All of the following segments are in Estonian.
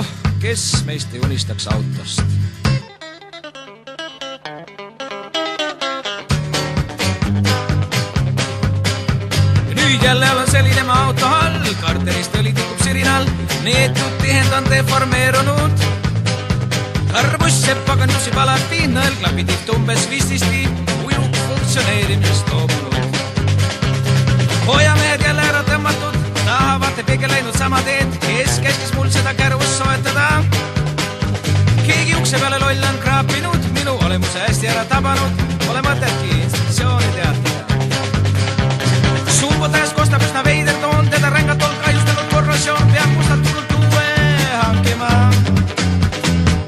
Oh, kes meist ei unistaks autost? Nüüd jälle olen selline ma auto all, karterist õli tikub sirinal, neetud tihend on deformeerunud. Karbuss sepagan jusib alati, nõel klapitiht umbes 15 ujuk funktsioneerimisest loobunud. Hoiamehed jälle ära tõmmatud, tahavad peege läinud sama teed, kes käskis mul seda kärvust soetada. Keegi ukse peale loll on kraapinud, minu olemuse hästi ära tabanud, pole mõtetki instruktsiooni teatada. Sumbutääs kostab üsna veider toon, teda rängalt on kahjustanud korrosioon, peab mustalt turult uue hankima.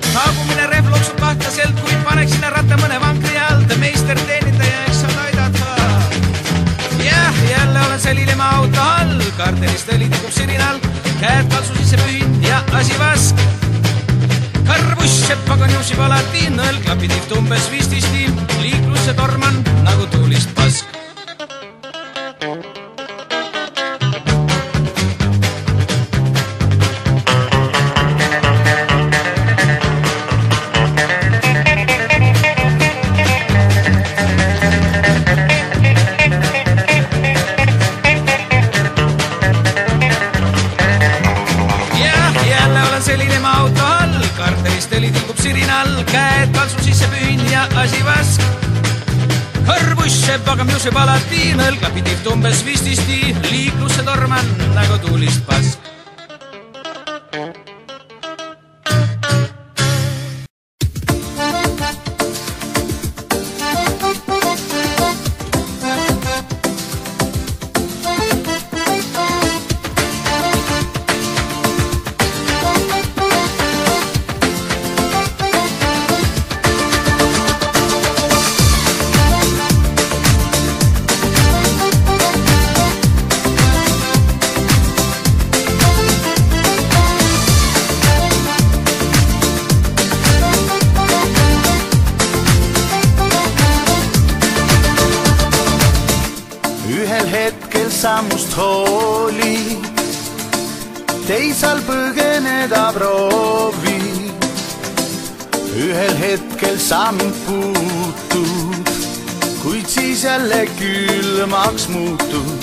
Taagumine rehv loksub kahtlaselt, kui paneksin ratta mõne vankri all, meister teenindaja, eks on aidata. Jah, jälle olen selline ma auto all, karterist õli tikub sirinal, käed kalsu sisse pühin ja asi vask. Karbuss sepagan jusib alati, nõel klapitiht umbes 15, liiklusse torman nagu tuulist pask. Selline ma auto all, karterist õli tikub sirinal, käed kalsu sisse pühin ja asi vask. Karbuss sepagam jusib alati, nõel klapitiht umbes 15, liiklusse torman nagu tuulist pask. Ühel hetkel sammust hooli, teisal põgeneda proovi. Ühel hetkel sa mind puutud, kuid siis jälle külmaks muutud.